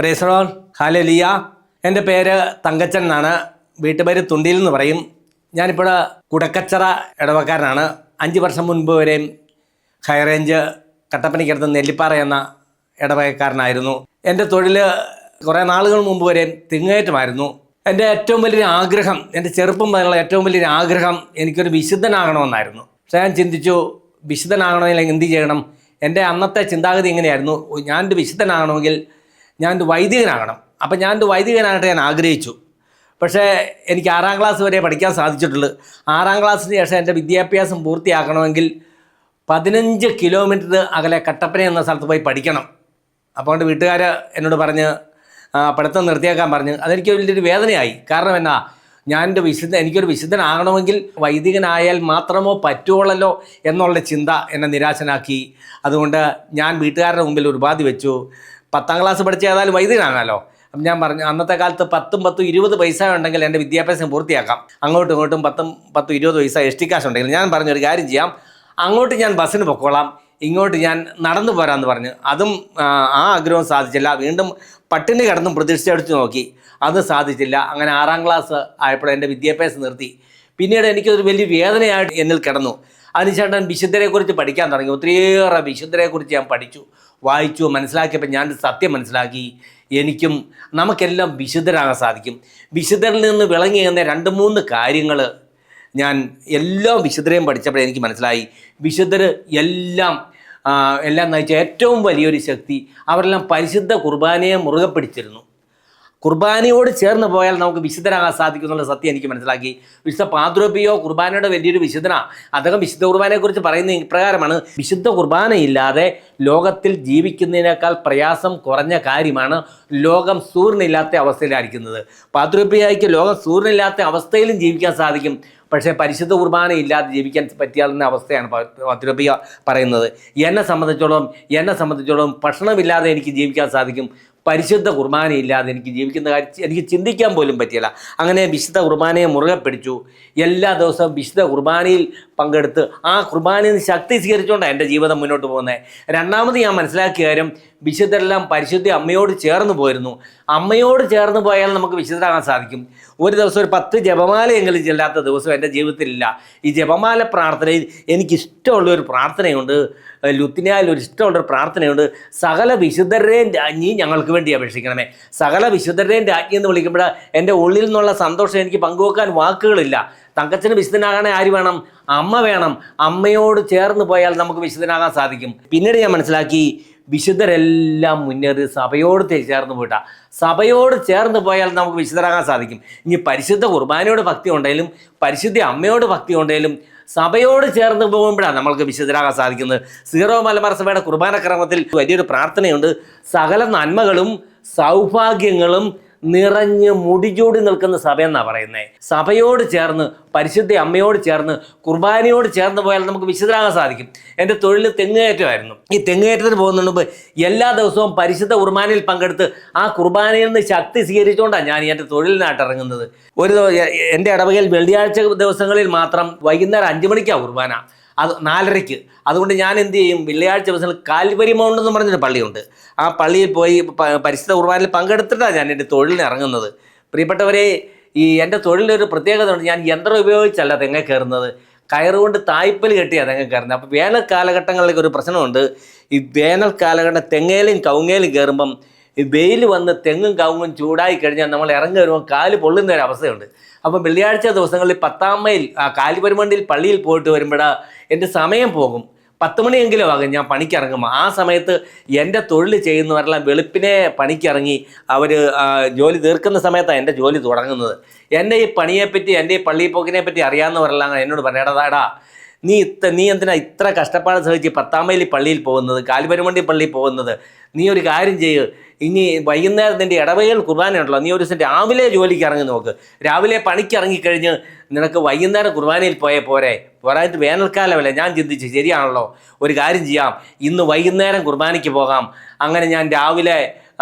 Praise the Lord, hallelujah. എൻ്റെ പേര് തങ്കച്ചൻ എന്നാണ്. വീട്ടുപേര് തുണ്ടിയിൽ എന്ന് പറയും. ഞാനിപ്പോൾ കുടക്കച്ചറ ഇടവക്കാരനാണ്. 5 വർഷം മുൻപ് വരെയും ഹൈറേഞ്ച് കട്ടപ്പനയ്ക്കടുത്ത് നെല്ലിപ്പാറ എന്ന ഇടവകക്കാരനായിരുന്നു. എൻ്റെ തൊഴിൽ കുറേ നാളുകൾ മുമ്പ് വരെയും തെങ്ങേറ്റമായിരുന്നു. എൻ്റെ ഏറ്റവും വലിയൊരു ആഗ്രഹം, എൻ്റെ ചെറുപ്പം മുതലുള്ള ഏറ്റവും വലിയൊരു ആഗ്രഹം എനിക്കൊരു വിശുദ്ധനാകണമെന്നായിരുന്നു. പക്ഷേ ഞാൻ ചിന്തിച്ചു, വിശുദ്ധനാകണമെങ്കിൽ എന്ത് ചെയ്യണം? എൻ്റെ അന്നത്തെ ചിന്താഗതി ഇങ്ങനെയായിരുന്നു, ഞാനൊരു വിശുദ്ധനാകണമെങ്കിൽ ഞാനൊരു വൈദികനാകണം. അപ്പം ഞാനൊരു വൈദികനാകട്ടെ ഞാൻ ആഗ്രഹിച്ചു. പക്ഷേ എനിക്ക് 6ാം ക്ലാസ് വരെ പഠിക്കാൻ സാധിച്ചിട്ടുള്ളൂ. 6ാം ക്ലാസ്സിന് ശേഷം എൻ്റെ വിദ്യാഭ്യാസം പൂർത്തിയാക്കണമെങ്കിൽ 15 കിലോമീറ്റർ അകലെ കട്ടപ്പന എന്ന സ്ഥലത്ത് പോയി പഠിക്കണം. അപ്പോൾ എൻ്റെ വീട്ടുകാർ എന്നോട് പറഞ്ഞ് പഠിത്തം നിർത്തിയേക്കാൻ പറഞ്ഞു. അതെനിക്ക് വലിയൊരു വേദനയായി. കാരണം എന്നാ, എനിക്കൊരു വിശുദ്ധനാകണമെങ്കിൽ വൈദികനായാൽ മാത്രമോ പറ്റുള്ളല്ലോ എന്നുള്ള ചിന്ത എന്നെ നിരാശനാക്കി. അതുകൊണ്ട് ഞാൻ വീട്ടുകാരുടെ മുമ്പിൽ ഒരു ഉപാധി വെച്ചു. 10ാം ക്ലാസ് പഠിച്ച് ഏതായാലും വൈദികനാകാമല്ലോ. അപ്പം ഞാൻ പറഞ്ഞു, അന്നത്തെ കാലത്ത് 10 20 പൈസ ഉണ്ടെങ്കിൽ എൻ്റെ വിദ്യാഭ്യാസം പൂർത്തിയാക്കാം. അങ്ങോട്ടും ഇങ്ങോട്ടും 10 20 പൈസ എക്സ്ട്രാ കാശ് ഉണ്ടെങ്കിൽ ഞാൻ പറഞ്ഞൊരു കാര്യം ചെയ്യാം, അങ്ങോട്ട് ഞാൻ ബസ്സിന് പൊക്കോളാം, ഇങ്ങോട്ട് ഞാൻ നടന്നു പോരാമെന്ന് പറഞ്ഞു. അതും ആ ആഗ്രഹം സാധിച്ചില്ല. വീണ്ടും പട്ടിണി കിടന്നും പ്രതീക്ഷിച്ചടിച്ച് നോക്കി, അത് സാധിച്ചില്ല. അങ്ങനെ 6ാം ക്ലാസ് ആയപ്പോൾ എൻ്റെ വിദ്യാഭ്യാസം നിർത്തി. പിന്നീട് എനിക്കൊരു വലിയ വേദനയായിട്ട് എന്നിൽ കിടന്നു. അതിനുശേഷം വിശുദ്ധരെക്കുറിച്ച് പഠിക്കാൻ തുടങ്ങി. ഒത്തിരിയേറെ വിശുദ്ധരെക്കുറിച്ച് ഞാൻ പഠിച്ചു, വായിച്ചു, മനസ്സിലാക്കിയപ്പോൾ ഞാൻ സത്യം മനസ്സിലാക്കി. എനിക്കും നമുക്കെല്ലാം വിശുദ്ധരാകാൻ സാധിക്കും. വിശുദ്ധരിൽ നിന്ന് വിളങ്ങി വന്ന 2-3 കാര്യങ്ങൾ ഞാൻ എല്ലാ വിശുദ്ധരെയും പഠിച്ചപ്പോൾ എനിക്ക് മനസ്സിലായി. വിശുദ്ധർ എല്ലാം നയിച്ച ഏറ്റവും വലിയൊരു ശക്തി, അവരെല്ലാം പരിശുദ്ധ കുർബാനയെ മുറുകെ പിടിച്ചിരുന്നു. കുർബാനയോട് ചേർന്ന് പോയാൽ നമുക്ക് വിശുദ്ധരാകാൻ സാധിക്കും എന്നുള്ള സത്യം എനിക്ക് മനസ്സിലാക്കി. വിശുദ്ധ പാദ്രോപ്പിയോ കുർബാനയുടെ വലിയൊരു വിശുദ്ധനാണ്. അദ്ദേഹം വിശുദ്ധ കുർബാനയെക്കുറിച്ച് പറയുന്ന ഇപ്രകാരമാണ്: വിശുദ്ധ കുർബാനയില്ലാതെ ലോകത്തിൽ ജീവിക്കുന്നതിനേക്കാൾ പ്രയാസം കുറഞ്ഞ കാര്യമാണ് ലോകം സൂര്യനില്ലാത്ത അവസ്ഥയിലായിരിക്കുന്നത്. പാദ്രോപ്പിയായിക്ക് ലോകം സൂര്യനില്ലാത്ത അവസ്ഥയിലും ജീവിക്കാൻ സാധിക്കും. പക്ഷേ പരിശുദ്ധ കുർബാന ഇല്ലാതെ ജീവിക്കാൻ പറ്റിയാവുന്ന അവസ്ഥയാണ് പാദ്രോപ്പിയ പറയുന്നത്. എന്നെ സംബന്ധിച്ചോളം ഭക്ഷണമില്ലാതെ എനിക്ക് ജീവിക്കാൻ സാധിക്കും. പരിശുദ്ധ കുർബാനയില്ലാതെ എനിക്ക് ജീവിക്കുന്ന കാര്യം എനിക്ക് ചിന്തിക്കാൻ പോലും പറ്റിയില്ല. അങ്ങനെ വിശുദ്ധ കുർബാനയെ മുറുകെ പിടിച്ചു. എല്ലാ ദിവസവും വിശുദ്ധ കുർബാനയിൽ പങ്കെടുത്ത് ആ കുർബാനയിൽ നിന്ന് ശക്തി സ്വീകരിച്ചുകൊണ്ടാണ് എൻ്റെ ജീവിതം മുന്നോട്ട് പോകുന്നത്. രണ്ടാമത് ഞാൻ മനസ്സിലാക്കിയ കാര്യം, വിശുദ്ധരെല്ലാം പരിശുദ്ധ അമ്മയോട് ചേർന്ന് പോയിരുന്നു. അമ്മയോട് ചേർന്ന് പോയാൽ നമുക്ക് വിശുദ്ധരാകാൻ സാധിക്കും. ഒരു ദിവസം ഒരു 10 ജപമാലയെങ്കിലും ചെല്ലാത്ത ദിവസം എൻ്റെ ജീവിതത്തിലില്ല. ഈ ജപമാല പ്രാർത്ഥനയിൽ എനിക്കിഷ്ടമുള്ളൊരു പ്രാർത്ഥനയുണ്ട്. ലുത്തിനിയായിൽ ഒരു ഇഷ്ടമുള്ളൊരു പ്രാർത്ഥനയുണ്ട്: സകല വിശുദ്ധരുടെയും രാജ്ഞി ഞങ്ങൾക്ക് വേണ്ടി അപേക്ഷിക്കണമേ. സകല വിശുദ്ധരുടെയും രാജ്ഞി എന്ന് വിളിക്കുമ്പോൾ എൻ്റെ ഉള്ളിൽ നിന്നുള്ള സന്തോഷം എനിക്ക് പങ്കുവെക്കാൻ വാക്കുകളില്ല. തങ്കച്ചന് വിശുദ്ധനാകാൻ ആര് വേണം? അമ്മ വേണം. അമ്മയോട് ചേർന്ന് പോയാൽ നമുക്ക് വിശുദ്ധനാകാൻ സാധിക്കും. പിന്നീട് ഞാൻ മനസ്സിലാക്കി, വിശുദ്ധരെല്ലാം മുന്നേറി സഭയോട് ചേർന്ന് പോയിട്ടാ. സഭയോട് ചേർന്ന് പോയാൽ നമുക്ക് വിശുദ്ധരാകാൻ സാധിക്കും. ഇനി പരിശുദ്ധ കുർബാനയോട് ഭക്തി ഉണ്ടെങ്കിലും പരിശുദ്ധ അമ്മയോട് ഭക്തി ഉണ്ടെങ്കിലും സഭയോട് ചേർന്ന് പോകുമ്പോഴാണ് നമ്മൾക്ക് വിശുദ്ധരാകാൻ സാധിക്കുന്നത്. സീറോ മലബാർ സഭയുടെ കുർബാന ക്രമത്തിൽ വലിയൊരു പ്രാർത്ഥനയുണ്ട്: സകല നന്മകളും സൗഭാഗ്യങ്ങളും നിറഞ്ഞ് മുടിചൂടി നിൽക്കുന്ന സഭയെന്നാണ് പറയുന്നത്. സഭയോട് ചേർന്ന്, പരിശുദ്ധ അമ്മയോട് ചേർന്ന്, കുർബാനയോട് ചേർന്ന് പോയാൽ നമുക്ക് വിശുദ്ധരാകാൻ സാധിക്കും. എൻ്റെ തൊഴിൽ തെങ്ങേറ്റമായിരുന്നു. ഈ തെങ്ങേറ്റത്തിന് പോകുന്നതിന് മുമ്പ് എല്ലാ ദിവസവും പരിശുദ്ധ കുർബാനയിൽ പങ്കെടുത്ത് ആ കുർബാനയിൽ നിന്ന് ശക്തി സ്വീകരിച്ചുകൊണ്ടാണ് ഞാൻ എൻ്റെ തൊഴിലിനായിട്ട് ഇറങ്ങുന്നത്. എൻ്റെ ഇടവകയിൽ വെള്ളിയാഴ്ച ദിവസങ്ങളിൽ മാത്രം വൈകുന്നേരം 5 മണിക്കാണ് കുർബാന, അത് 4:30-ക്ക്. അതുകൊണ്ട് ഞാൻ എന്ത് ചെയ്യും, വെള്ളിയാഴ്ച ദിവസങ്ങളിൽ കാൽവരി മൗണ്ട് എന്ന് പറഞ്ഞൊരു പള്ളിയുണ്ട്. ആ പള്ളിയിൽ പോയി പരിശുദ്ധ കുർബാനയിൽ പങ്കെടുത്തിട്ടാണ് ഞാൻ എൻ്റെ തൊഴിലിന് ഇറങ്ങുന്നത്. പ്രിയപ്പെട്ടവരെ, എൻ്റെ തൊഴിലൊരു പ്രത്യേകത ഉണ്ട്. ഞാൻ യന്ത്രം ഉപയോഗിച്ചല്ല തെങ്ങ കയറുന്നത്, കയറുകൊണ്ട് തായ്പൽ കെട്ടിയാണ് തെങ്ങ കയറുന്നത്. അപ്പോൾ വേനൽ കാലഘട്ടങ്ങളിലേക്ക് ഒരു പ്രശ്നമുണ്ട്. ഈ വേനൽ കാലഘട്ടം തെങ്ങയിലും കവുങ്ങയിലും കയറുമ്പം ഈ വെയിൽ വന്ന് തെങ്ങും കവുങ്ങും ചൂടായി കഴിഞ്ഞാൽ നമ്മൾ ഇറങ്ങി വരുമ്പോൾ കാല് പൊള്ളുന്ന ഒരു അവസ്ഥയുണ്ട്. അപ്പം വെള്ളിയാഴ്ച ദിവസങ്ങളിൽ 10ാം മൈൽ കാലിപരിമണ്ടിയിൽ പള്ളിയിൽ പോയിട്ട് വരുമ്പോൾ എൻ്റെ സമയം പോകും. 10 മണിയെങ്കിലും ആകും ഞാൻ പണിക്കിറങ്ങുമ്പോൾ. ആ സമയത്ത് എൻ്റെ തൊഴിൽ ചെയ്യുന്നവരെല്ലാം വെളുപ്പിനെ പണിക്കിറങ്ങി അവർ ജോലി തീർക്കുന്ന സമയത്താണ് എൻ്റെ ജോലി തുടങ്ങുന്നത്. എൻ്റെ ഈ പണിയെപ്പറ്റി, എൻ്റെ ഈ പള്ളിയിൽ പോക്കിനെ പറ്റി അറിയാവുന്നവരെല്ലാം എന്നോട് പറയണതാടാ, നീ എന്തിനാ ഇത്ര കഷ്ടപ്പാട് സഹിച്ച് 10ാം മൈൽ പള്ളിയിൽ പോകുന്നത്, കാലിപരിമണ്ടി പള്ളിയിൽ പോകുന്നത്? നീ ഒരു കാര്യം ചെയ്യ്, ഇനി വൈകുന്നേരം നിൻ്റെ ഇടവകയിൽ കുർബാനയുണ്ടല്ലോ, നീ ഒരു ദിവസം രാവിലെ ജോലിക്ക് ഇറങ്ങി നോക്ക്. രാവിലെ പണിക്ക് ഇറങ്ങിക്കഴിഞ്ഞ് നിനക്ക് വൈകുന്നേരം കുർബാനയിൽ പോരായിട്ട് വേനൽക്കാലമല്ലേ. ഞാൻ ചിന്തിച്ച്, ശരിയാണല്ലോ, ഒരു കാര്യം ചെയ്യാം, ഇന്ന് വൈകുന്നേരം കുർബാനയ്ക്ക് പോകാം. അങ്ങനെ ഞാൻ രാവിലെ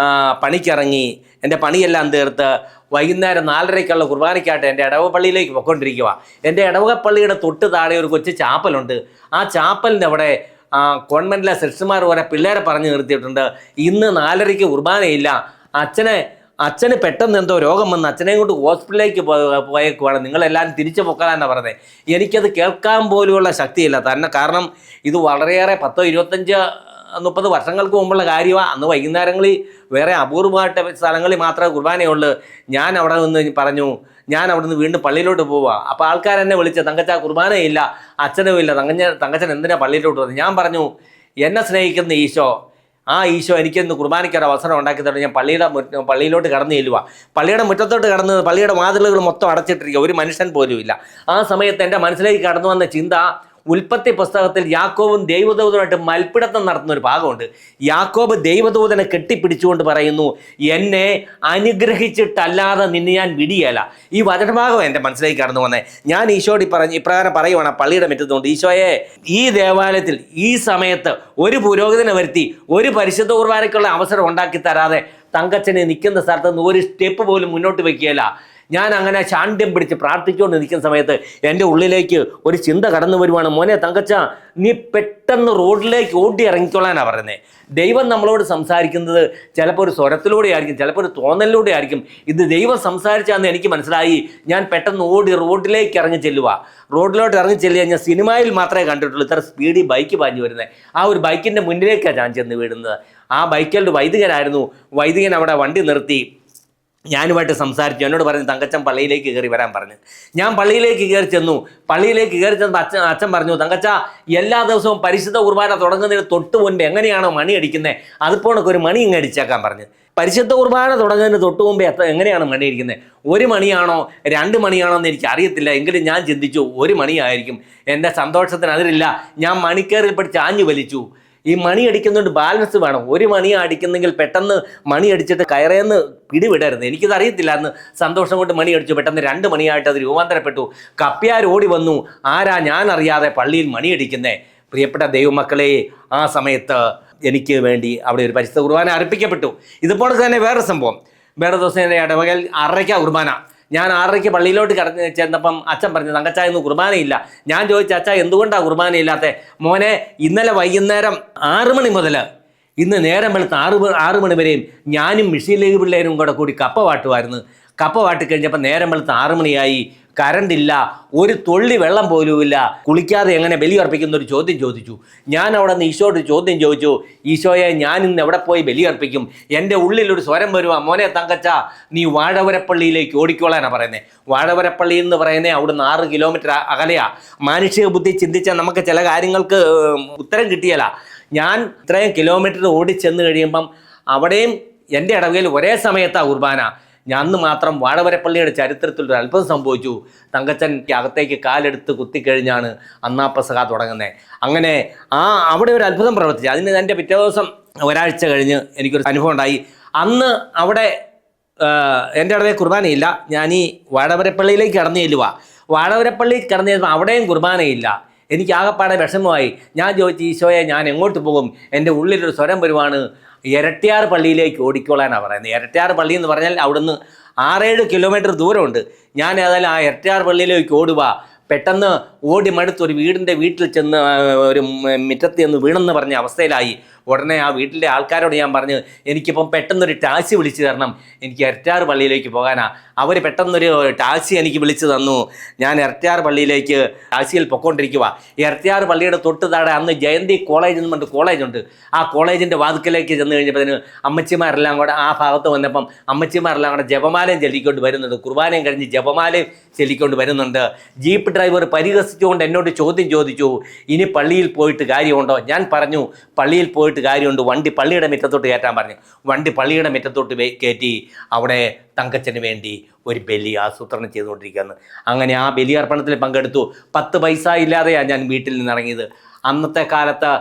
പണിക്കിറങ്ങി എൻ്റെ പണിയെല്ലാം തീർത്ത് വൈകുന്നേരം 4:30-ക്കുള്ള കുർബാനയ്ക്കായിട്ട് എൻ്റെ ഇടവക പള്ളിയിലേക്ക് പൊയ്ക്കൊണ്ടിരിക്കുക. എൻ്റെ ഇടവക പള്ളിയുടെ തൊട്ട് താഴെ ഒരു കൊച്ചു ചാപ്പലുണ്ട്. ആ ചാപ്പലിൻ്റെ അവിടെ കോൺവെൻറ്റിലെ സിസ്റ്റർമാർ വരെ പിള്ളേരെ പറഞ്ഞു നിർത്തിയിട്ടുണ്ട്. ഇന്ന് 4:30-ക്ക് കുർബാനയില്ല, അച്ഛന് പെട്ടെന്ന് എന്തോ രോഗം വന്ന് അച്ഛനെയും കൊണ്ട് ഹോസ്പിറ്റലിലേക്ക് പോയേക്കുവാണ്, നിങ്ങളെല്ലാവരും തിരിച്ചു പൊക്കാനാണ് പറഞ്ഞത്. എനിക്കത് കേൾക്കാൻ പോലുമുള്ള ശക്തിയില്ല തന്നെ. കാരണം ഇത് വളരെയേറെ 10, 25, 30 വർഷങ്ങൾക്ക് മുമ്പുള്ള കാര്യമാണ്. അന്ന് വൈകുന്നേരങ്ങളിൽ വേറെ അപൂർവമായിട്ട് സ്ഥലങ്ങളിൽ മാത്രമേ കുർബാനയുള്ളൂ. ഞാൻ അവിടെ നിന്ന് പറഞ്ഞു, ഞാൻ അവിടെ നിന്ന് വീണ്ടും പള്ളിയിലോട്ട് പോവുക. അപ്പോൾ ആൾക്കാരെന്നെ വിളിച്ച്, തങ്കച്ച കുർബാനയില്ല, അച്ഛനും ഇല്ല, തങ്കച്ചൻ എന്തിനാ പള്ളിയിലോട്ട് വന്നത്? ഞാൻ പറഞ്ഞു, എന്നെ സ്നേഹിക്കുന്ന ഈശോ, ആ ഈശോ എനിക്കൊന്ന് കുർബാനയ്ക്കൊരു അവസരം ഉണ്ടാക്കി തരണം. ഞാൻ പള്ളിയിലോട്ട് കടന്നു ചെല്ലുക. പള്ളിയുടെ മുറ്റത്തോട്ട് കടന്ന് പള്ളിയുടെ വാതിലുകൾ മൊത്തം അടച്ചിട്ടിരിക്കുക, ഒരു മനുഷ്യൻ പോലും ഇല്ല. ആ സമയത്ത് എൻ്റെ മനസ്സിലേക്ക് കടന്നു വന്ന ചിന്ത, ഉൽപ്പത്തി പുസ്തകത്തിൽ യാക്കോബും ദൈവദൂതനുമായിട്ട് മൽപ്പിടുത്തം നടത്തുന്ന ഒരു ഭാഗമുണ്ട്. യാക്കോബ് ദൈവദൂതനെ കെട്ടിപ്പിടിച്ചുകൊണ്ട് പറയുന്നു, എന്നെ അനുഗ്രഹിച്ചിട്ടല്ലാതെ നിന്നെ ഞാൻ വിടിയല്ല. ഈ വചനഭാഗം എൻ്റെ മനസ്സിലേക്ക് കടന്നു വന്നേ. ഞാൻ ഈശോയോട് ഇപ്രകാരം പറയുവാണ് പള്ളിയുടെ മുറ്റത്തുകൊണ്ട്, ഈശോയെ, ഈ ദേവാലയത്തിൽ ഈ സമയത്ത് ഒരു പുരോഹിതനെ വരുത്തി ഒരു പരിശുദ്ധ കുർബാനയ്ക്കുള്ള അവസരം ഉണ്ടാക്കി തരാതെ തങ്കച്ചനെ നിൽക്കുന്ന സ്ഥലത്ത് നിന്ന് ഒരു സ്റ്റെപ്പ് പോലും മുന്നോട്ട് വയ്ക്കുകയില്ല. ഞാൻ അങ്ങനെ ശാഠ്യം പിടിച്ച് പ്രാർത്ഥിച്ചുകൊണ്ട് നിൽക്കുന്ന സമയത്ത് എൻ്റെ ഉള്ളിലേക്ക് ഒരു ചിന്ത കടന്നു വരുവാണ്, മോനെ തങ്കച്ച, നീ പെട്ടെന്ന് റോഡിലേക്ക് ഓടി ഇറങ്ങിക്കൊള്ളാനാണ് പറയുന്നത്. ദൈവം നമ്മളോട് സംസാരിക്കുന്നത് ചിലപ്പോൾ ഒരു സ്വരത്തിലൂടെ ആയിരിക്കും, ചിലപ്പോൾ ഒരു തോന്നലിലൂടെ ആയിരിക്കും. ഇത് ദൈവം സംസാരിച്ചാന്ന് എനിക്ക് മനസ്സിലായി. ഞാൻ പെട്ടെന്ന് ഓടി റോഡിലേക്ക് ഇറങ്ങി ചെല്ലുക. റോഡിലോട്ട് ഇറങ്ങി ചെല്ലുക. ഞാൻ സിനിമയിൽ മാത്രമേ കണ്ടിട്ടുള്ളൂ ഇത്ര സ്പീഡിൽ ബൈക്ക് പാഞ്ഞു വരുന്നത്. ആ ഒരു ബൈക്കിൻ്റെ മുന്നിലേക്കാണ് ഞാൻ ചെന്ന് വീഴുന്നത്. ആ ബൈക്കിൽ വൈദികനായിരുന്നു. വൈദികൻ അവിടെ വണ്ടി നിർത്തി ഞാനുമായിട്ട് സംസാരിച്ചു. എന്നോട് പറഞ്ഞു, തങ്കച്ചൻ പള്ളിയിലേക്ക് കയറി വരാൻ പറഞ്ഞു. ഞാൻ പള്ളിയിലേക്ക് കയറി ചെന്നു. പള്ളിയിലേക്ക് കയറി ചെന്നപ്പോൾ അച്ഛൻ പറഞ്ഞു, തങ്കച്ച, എല്ലാ ദിവസവും പരിശുദ്ധ കുർബാന തുടങ്ങുന്നതിന് തൊട്ട് മുൻപ് എങ്ങനെയാണോ മണി അടിക്കുന്നത്, അതുപോലൊക്കെ ഒരു മണി ഇങ്ങ് അടിച്ചേക്കാൻ പറഞ്ഞു. പരിശുദ്ധ കുർബാന തുടങ്ങുന്നതിന് തൊട്ട് മുമ്പേ എങ്ങനെയാണ് മണി അടിക്കുന്നത്? 1 മണിയാണോ 2 മണിയാണോ എന്ന് എനിക്ക് അറിയത്തില്ല. എങ്കിലും ഞാൻ ചിന്തിച്ചു 1 മണിയായിരിക്കും. എൻ്റെ സന്തോഷത്തിന് അതിരില്ല. ഞാൻ മണിക്കേറിൽ പിടിച്ച് ആഞ്ഞു വലിച്ചു. ഈ മണി അടിക്കുന്നതുകൊണ്ട് ബാലൻസ് വേണം. 1 മണി അടിക്കുന്നെങ്കിൽ പെട്ടെന്ന് മണി അടിച്ചിട്ട് കയറേന്ന് പിടിവിടരുത്. എനിക്കത് അറിയത്തില്ല. അന്ന് സന്തോഷം കൊണ്ട് മണി അടിച്ചു. പെട്ടെന്ന് 2 മണിയായിട്ട് അത് രൂപാന്തരപ്പെട്ടു. കപ്പ്യാർ ഓടി വന്നു. ആരാ ഞാൻ അറിയാതെ പള്ളിയിൽ മണി അടിക്കുന്നേ? പ്രിയപ്പെട്ട ദൈവമക്കളെ, ആ സമയത്ത് എനിക്ക് വേണ്ടി അവിടെ ഒരു പരിശുദ്ധ കുർബാന അർപ്പിക്കപ്പെട്ടു. ഇതുപോലെ തന്നെ വേറെ സംഭവം. വേറെ ദിവസം എൻ്റെ ഇടവകയിൽ 6:30 കുർബാന. ഞാൻ 6:30 പള്ളിയിലോട്ട് ചെന്നപ്പം അച്ഛൻ പറഞ്ഞു, തങ്കച്ച ഇന്ന് കുർബാനയില്ല. ഞാൻ ചോദിച്ചു, അച്ഛാ എന്തുകൊണ്ടാണ് കുർബാനയില്ലാത്ത? മോനെ, ഇന്നലെ വൈകുന്നേരം 6 മണി മുതൽ ഇന്ന് നേരം വെളുത്ത് 6 മണി വരെയും ഞാനും മിഷീലേക്ക് പിള്ളേരും കൂടി കപ്പ വാട്ടുമായിരുന്നു. കപ്പ വാട്ടിക്കഴിഞ്ഞപ്പോൾ നേരം വെളുത്ത് 6 മണിയായി. കറണ്ടില്ല, ഒരു തുള്ളി വെള്ളം പോലുമില്ല. കുളിക്കാതെ എങ്ങനെ ബലി അർപ്പിക്കുന്നൊരു ചോദ്യം ചോദിച്ചു. ഞാൻ അവിടെ നിന്ന് ഈശോയോട് ചോദ്യം ചോദിച്ചു, ഈശോയെ, ഞാൻ ഇന്ന് എവിടെ പോയി ബലി അർപ്പിക്കും? എൻ്റെ ഉള്ളിലൊരു സ്വരം വരുവാ, മോനെ തങ്കച്ച, നീ വാഴവരപ്പള്ളിയിലേക്ക് ഓടിക്കോളാനാണ് പറയുന്നത്. വാഴവരപ്പള്ളി എന്ന് പറയുന്നത് അവിടുന്ന് 6 കിലോമീറ്റർ അകലെയാ. മാനുഷിക ബുദ്ധി ചിന്തിച്ചാൽ നമുക്ക് ചില കാര്യങ്ങൾക്ക് ഉത്തരം കിട്ടിയല്ല. ഞാൻ ഇത്രയും കിലോമീറ്റർ ഓടിച്ചെന്ന് കഴിയുമ്പം അവിടെയും എൻ്റെ ഇടവകയിൽ ഒരേ സമയത്താണ് കുർബാന. ഞാൻ അന്ന് മാത്രം വാഴവരപ്പള്ളിയുടെ ചരിത്രത്തിലൊരു അത്ഭുതം സംഭവിച്ചു. തങ്കച്ചൻ അകത്തേക്ക് കാലെടുത്ത് കുത്തിക്കഴിഞ്ഞാണ് അന്നാപ്പസഹ തുടങ്ങുന്നത്. അങ്ങനെ അവിടെ ഒരു അത്ഭുതം പ്രവർത്തിച്ചു. അതിന് എൻ്റെ പിറ്റേ ദിവസം ഒരാഴ്ച കഴിഞ്ഞ് എനിക്കൊരു അനുഭവം ഉണ്ടായി. അന്ന് അവിടെ എൻ്റെ ഇടവേ കുർബാനയില്ല. ഞാൻ ഈ വാഴവരപ്പള്ളിയിലേക്ക് കടന്നു ചെല്ലുക. വാഴവരപ്പള്ളി കടന്നു ചെല്ലുമ്പോൾ അവിടെയും കുർബാനയില്ല. എനിക്ക് ആകെപ്പാടെ വിഷമമായി. ഞാൻ ചോദിച്ചു, ഈശോയെ, ഞാൻ എങ്ങോട്ട് പോകും? എൻ്റെ ഉള്ളിലൊരു സ്വരം വരുവാണ്, ഇരട്ടിയാർ പള്ളിയിലേക്ക് ഓടിക്കോളാനാണ് പറയുന്നത്. ഇരട്ടിയാർ പള്ളി എന്ന് പറഞ്ഞാൽ അവിടുന്ന് 6-7 കിലോമീറ്റർ ദൂരമുണ്ട്. ഞാൻ ഏതായാലും ആ ഇരട്ടിയാർ പള്ളിയിലേക്ക് ഓടുക. പെട്ടെന്ന് ഓടി മടുത്ത് ഒരു വീട്ടിൽ ചെന്ന് ഒരു മുറ്റത്ത് ചെന്ന് വീണെന്ന് പറഞ്ഞ അവസ്ഥയിലായി. ഉടനെ ആ വീട്ടിലെ ആൾക്കാരോട് ഞാൻ പറഞ്ഞു, എനിക്കിപ്പം പെട്ടെന്നൊരു ടാക്സി വിളിച്ചു തരണം, എനിക്ക് ഇരട്ടിയാർ പള്ളിയിലേക്ക് പോകാനാണ്. അവർ പെട്ടെന്നൊരു ടാക്സി എനിക്ക് വിളിച്ചു തന്നു. ഞാൻ ഇരട്ടിയാർ പള്ളിയിലേക്ക് ടാക്സിയിൽ പൊയ്ക്കൊണ്ടിരിക്കുക. ഇരട്ടിയാർ പള്ളിയുടെ തൊട്ട് താഴെ അന്ന് ജയന്തി കോളേജ് എന്ന് പറഞ്ഞിട്ട് കോളേജുണ്ട്. ആ കോളേജിൻ്റെ വാതിക്കലേക്ക് ചെന്ന് കഴിഞ്ഞപ്പോൾ അമ്മച്ചിമാരെല്ലാം കൂടെ ആ ഭാഗത്ത് വന്നപ്പം അമ്മച്ചിമാരെല്ലാം കൂടെ ജപമാലയും ചൊല്ലിക്കൊണ്ട് വരുന്നുണ്ട്. കുർബാനയും കഴിഞ്ഞ് ജപമാലയും ചൊല്ലിക്കൊണ്ട് വരുന്നുണ്ട്. ജീപ്പ് ഡ്രൈവർ പരിഹസിച്ചുകൊണ്ട് എന്നോട് ചോദ്യം ചോദിച്ചു, ഇനി പള്ളിയിൽ പോയിട്ട് കാര്യമുണ്ടോ? ഞാൻ പറഞ്ഞു, പള്ളിയിൽ പോയിട്ട് കാര്യമുണ്ട്. വണ്ടി പള്ളിയുടെ മുറ്റത്തോട്ട് കയറ്റാൻ പറഞ്ഞു. വണ്ടി പള്ളിയുടെ മുറ്റത്തോട്ട് കയറ്റി അവിടെ തങ്കച്ചന് വേണ്ടി ഒരു ബലി ആസൂത്രണം ചെയ്തുകൊണ്ടിരിക്കുകയാണ്. അങ്ങനെ ആ ബലിയർപ്പണത്തിൽ പങ്കെടുത്തു. 10 പൈസ ഇല്ലാതെയാണ് ഞാൻ വീട്ടിൽ നിന്ന് ഇറങ്ങിയത്. അന്നത്തെ കാലത്ത്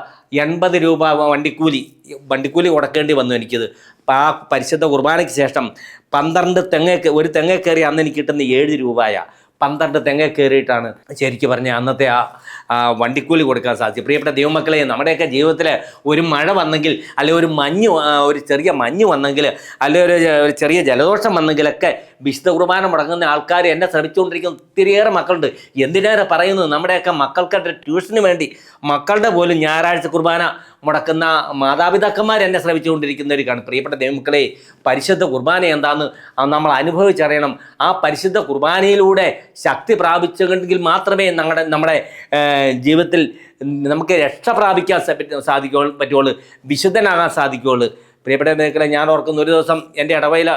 80 രൂപ വണ്ടിക്കൂലി കൊടുക്കേണ്ടി വന്നു എനിക്കിത്. അപ്പം ആ പരിശുദ്ധ കുർബാനയ്ക്ക് ശേഷം 12 ഒരു തെങ്ങ കയറി അന്ന് എനിക്ക് കിട്ടുന്ന 7 രൂപയാണ്. 12 തെങ്ങ കയറിയിട്ടാണ് ശരിക്കും പറഞ്ഞാൽ അന്നത്തെ ആ വണ്ടിക്കൂലി കൊടുക്കാൻ സാധിച്ചു. പ്രിയപ്പെട്ട ദൈവമക്കളെ, നമ്മുടെയൊക്കെ ജീവിതത്തിൽ ഒരു മഴ വന്നെങ്കിൽ, അല്ലെങ്കിൽ ഒരു ചെറിയ മഞ്ഞ് വന്നെങ്കിൽ, അല്ലെങ്കിൽ ഒരു ചെറിയ ജലദോഷം വന്നെങ്കിലൊക്കെ വിശുദ്ധ കുർബാന മുടങ്ങുന്ന ആൾക്കാർ എന്നെ ശ്രമിച്ചുകൊണ്ടിരിക്കുന്ന ഒത്തിരിയേറെ മക്കളുണ്ട്. എന്തിനേറെ പറയുന്നു, നമ്മുടെയൊക്കെ മക്കൾക്ക് ട്യൂഷന് വേണ്ടി മക്കളുടെ പോലും ഞായറാഴ്ച കുർബാന മുടക്കുന്ന മാതാപിതാക്കന്മാർ എന്നെ ശ്രമിച്ചുകൊണ്ടിരിക്കുന്നവർ പ്രിയപ്പെട്ട ദൈവമക്കളെ, പരിശുദ്ധ കുർബാന എന്താണെന്ന് നമ്മൾ അനുഭവിച്ചറിയണം. ആ പരിശുദ്ധ കുർബാനയിലൂടെ ശക്തി പ്രാപിച്ചെങ്കിൽ മാത്രമേ നമ്മുടെ ജീവിതത്തിൽ നമുക്ക് രക്ഷ പ്രാപിക്കാൻ പറ്റുള്ളൂ, വിശുദ്ധനാകാൻ സാധിക്കുകയുള്ളൂ. പ്രിയപ്പെട്ട ദൈവമക്കളെ, ഞാൻ ഓർക്കുന്ന ഒരു ദിവസം എൻ്റെ ഇടവയില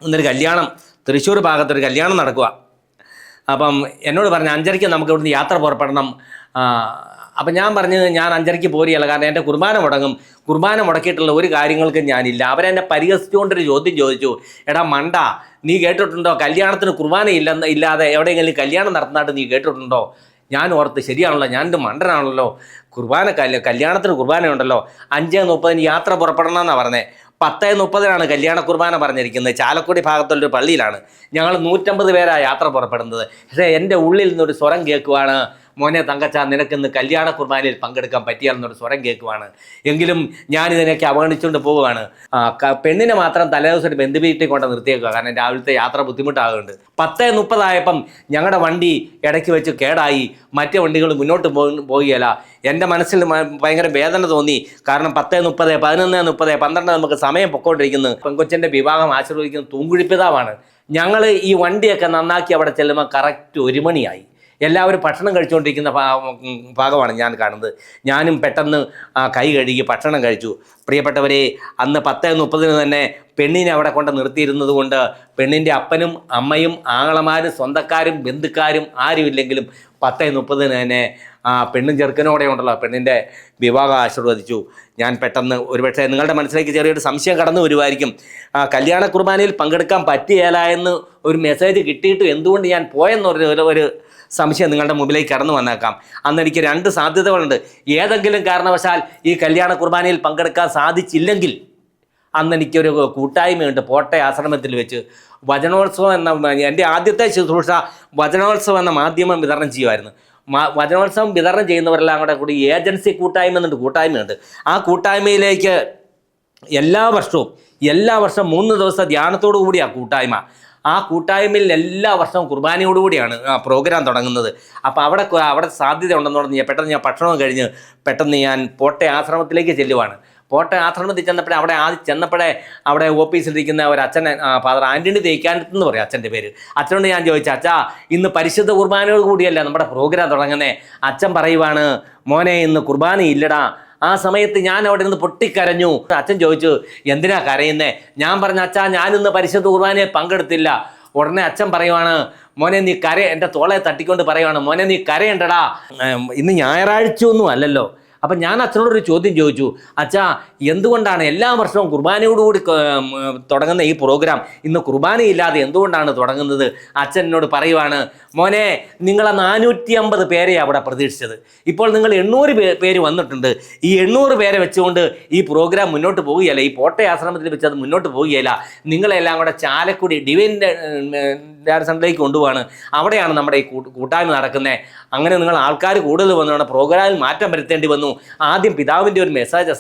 എന്നൊരു കല്യാണം, തൃശ്ശൂർ ഭാഗത്തൊരു കല്യാണം നടക്കുക. അപ്പം എന്നോട് പറഞ്ഞു 5:30 നമുക്ക് ഇവിടുന്ന് യാത്ര പുറപ്പെടണം. അപ്പം ഞാൻ പറഞ്ഞു ഞാൻ 5:30 പോരുകയല്ല, കാരണം എൻ്റെ കുർബാന മുടക്കിയിട്ടുള്ള ഒരു കാര്യങ്ങൾക്കും ഞാനില്ല. അവരെന്നെ പരിഹസിച്ചുകൊണ്ടൊരു ചോദ്യം ചോദിച്ചു, എടാ മണ്ട, നീ കേട്ടിട്ടുണ്ടോ കല്യാണത്തിന് കുർബാന ഇല്ലാതെ എവിടെയെങ്കിലും കല്യാണം നടത്തുന്നതായിട്ട് നീ കേട്ടിട്ടുണ്ടോ? ഞാൻ ഓർത്ത് ശരിയാണല്ലോ, ഞാനൊരു മണ്ടനാണല്ലോ, കല്യാണത്തിന് കുർബാനയുണ്ടല്ലോ. 5:30 യാത്ര പുറപ്പെടണം എന്നാണ് പറഞ്ഞത്. 10:30 കല്യാണ കുർബാന പറഞ്ഞിരിക്കുന്നത്. ചാലക്കുടി ഭാഗത്തുള്ളൊരു പള്ളിയിലാണ്. ഞങ്ങൾ 150 പേരാണ് യാത്ര പുറപ്പെടുന്നത്. പക്ഷേ എൻ്റെ ഉള്ളിൽ നിന്നൊരു സ്വരം കേൾക്കുവാണ്, മോനെ തങ്കച്ച, നിനക്കിന്ന് കല്യാണ കുർബാനയിൽ പങ്കെടുക്കാൻ പറ്റിയാലെന്നൊരു സ്വരം കേൾക്കുവാണ്. എങ്കിലും ഞാനിതിനൊക്കെ അവഗണിച്ചുകൊണ്ട് പോവുകയാണ്. പെണ്ണിനെ മാത്രം തലേദിവസം ബന്ധുവീട്ടിൽ കൊണ്ട് നിർത്തിയേക്കുക, കാരണം രാവിലത്തെ യാത്ര ബുദ്ധിമുട്ടാകുന്നുണ്ട്. 10:30 ഞങ്ങളുടെ വണ്ടി ഇടയ്ക്ക് വെച്ച് കേടായി, മറ്റു വണ്ടികൾ മുന്നോട്ട് പോവുകയില്ല. എൻ്റെ മനസ്സിൽ ഭയങ്കര വേദന തോന്നി. കാരണം 10:30, 11:30, 12 നമുക്ക് സമയം പൊക്കോണ്ടിരിക്കുന്നു. പെങ്കൊച്ചൻ്റെ വിവാഹം ആശീർവദിക്കുന്ന തൂങ്കുഴിപ്പിതാവാണ്. ഞങ്ങൾ ഈ വണ്ടിയൊക്കെ നന്നാക്കി അവിടെ ചെല്ലുമ്പോൾ കറക്റ്റ് 1 മണിയായി. എല്ലാവരും ഭക്ഷണം കഴിച്ചുകൊണ്ടിരിക്കുന്ന ഭാഗമാണ് ഞാൻ കാണുന്നത്. ഞാനും പെട്ടെന്ന് കൈ കഴുകി ഭക്ഷണം കഴിച്ചു. പ്രിയപ്പെട്ടവരെ, അന്ന് 10:30 തന്നെ പെണ്ണിനെ അവിടെ കൊണ്ട് നിർത്തിയിരുന്നത് കൊണ്ട് പെണ്ണിൻ്റെ അപ്പനും അമ്മയും ആങ്ങളമാരും സ്വന്തക്കാരും ബന്ധുക്കാരും ആരുമില്ലെങ്കിലും 10:30 തന്നെ പെണ്ണും ചെറുക്കനോടെ ഉണ്ടല്ലോ പെണ്ണിൻ്റെ വിവാഹം ആശീർവദിച്ചു. ഞാൻ പെട്ടെന്ന്, ഒരുപക്ഷെ നിങ്ങളുടെ മനസ്സിലേക്ക് ചെറിയൊരു സംശയം കടന്നു വരുമായിരിക്കും, കല്യാണ കുർബാനയിൽ പങ്കെടുക്കാൻ പറ്റിയല്ല എന്ന് ഒരു മെസ്സേജ് കിട്ടിയിട്ടും എന്തുകൊണ്ട് ഞാൻ പോയെന്നൊരു സംശയം നിങ്ങളുടെ മുമ്പിലേക്ക് കടന്നു വന്നേക്കാം. അന്ന് എനിക്ക് 2 സാധ്യതകളുണ്ട്. ഏതെങ്കിലും കാരണവശാൽ ഈ കല്യാണ കുർബാനയിൽ പങ്കെടുക്കാൻ സാധിച്ചില്ലെങ്കിൽ അന്ന് എനിക്കൊരു കൂട്ടായ്മയുണ്ട് പോട്ടെ ആശ്രമത്തിൽ വെച്ച്. വചനോത്സവം എൻ്റെ ആദ്യത്തെ ശുശ്രൂഷ വചനോത്സവം എന്ന മാധ്യമം വിതരണം ചെയ്യുമായിരുന്നു. വചനോത്സവം വിതരണം ചെയ്യുന്നവരെല്ലാം കൂടി ഏജൻസി കൂട്ടായ്മ എന്നുണ്ട്, കൂട്ടായ്മയുണ്ട്. ആ കൂട്ടായ്മയിലേക്ക് എല്ലാ വർഷവും 3 ദിവസം ധ്യാനത്തോടു കൂടിയാണ് കൂട്ടായ്മ. ആ കൂട്ടായ്മയിൽ എല്ലാ വർഷവും കുർബാനയോടുകൂടിയാണ് പ്രോഗ്രാം തുടങ്ങുന്നത്. അപ്പോൾ അവിടെ സാധ്യത ഉണ്ടെന്ന് പറഞ്ഞ് പെട്ടെന്ന് ഞാൻ ഭക്ഷണം കഴിഞ്ഞ് പെട്ടെന്ന് ഞാൻ പോട്ടെ ആശ്രമത്തിലേക്ക് ചെല്ലുവാണ്. പോട്ടെ ആശ്രമത്തിൽ ചെന്നപ്പോഴേ അവിടെ ഓഫീസിലിരിക്കുന്ന ഒരു അച്ഛനെ, ഫാദർ ആൻ്റണി തേക്കാനത്ത് പറയും അച്ഛൻ്റെ പേര്. അച്ഛനോട് ഞാൻ ചോദിച്ചു, അച്ഛാ ഇന്ന് പരിശുദ്ധ കുർബാനയോട് കൂടിയല്ല നമ്മുടെ പ്രോഗ്രാം തുടങ്ങുന്നത്. അച്ഛൻ പറയുവാണ്, മോനെ ഇന്ന് കുർബാന ഇല്ലടാ. ആ സമയത്ത് ഞാൻ അവിടെ നിന്ന് പൊട്ടിക്കരഞ്ഞു. അച്ഛൻ ചോദിച്ചു, എന്തിനാ കരയുന്നേ? ഞാൻ പറഞ്ഞു, അച്ഛാ ഞാനിന്ന് പരിശുദ്ധ കുർബാനയിൽ പങ്കെടുത്തില്ല. ഉടനെ അച്ഛൻ പറയുവാണ്, മോനെ നീ എൻ്റെ തോളെ തട്ടിക്കൊണ്ട് പറയുവാണ്, മോനെ നീ കരയണ്ടടാ, ഇന്ന് ഞായറാഴ്ചയൊന്നും അല്ലല്ലോ. അപ്പം ഞാൻ അച്ഛനോടൊരു ചോദ്യം ചോദിച്ചു, അച്ഛാ എന്തുകൊണ്ടാണ് എല്ലാ വർഷവും കുർബാനയോടുകൂടി തുടങ്ങുന്ന ഈ പ്രോഗ്രാം ഇന്ന് കുർബാനയില്ലാതെ എന്തുകൊണ്ടാണ് തുടങ്ങുന്നത്? അച്ഛൻ എന്നോട് പറയുവാണ്, മോനെ നിങ്ങളെ 450 പേരെയാണ് അവിടെ പ്രതീക്ഷിച്ചത്. ഇപ്പോൾ നിങ്ങൾ 800 പേര് വന്നിട്ടുണ്ട്. ഈ 800 പേരെ വെച്ചുകൊണ്ട് ഈ പ്രോഗ്രാം മുന്നോട്ട് പോവുകയല്ല, ഈ പോട്ടെ ആശ്രമത്തിൽ വെച്ച് അത് മുന്നോട്ട് പോവുകയല്ല. നിങ്ങളെല്ലാം കൂടെ ചാലക്കുടി ഡിവൈൻ സെൻ്ററിലേക്ക് കൊണ്ടുപോവാണ്. അവിടെയാണ് നമ്മുടെ ഈ കൂട്ടായ്മ നടക്കുന്നത്. അങ്ങനെ നിങ്ങൾ ആൾക്കാർ കൂടുതൽ വന്നതാണ്, പ്രോഗ്രാമിൽ മാറ്റം വരുത്തേണ്ടി വന്നു. ആദ്യം പിതാവിൻ്റെ ഒരു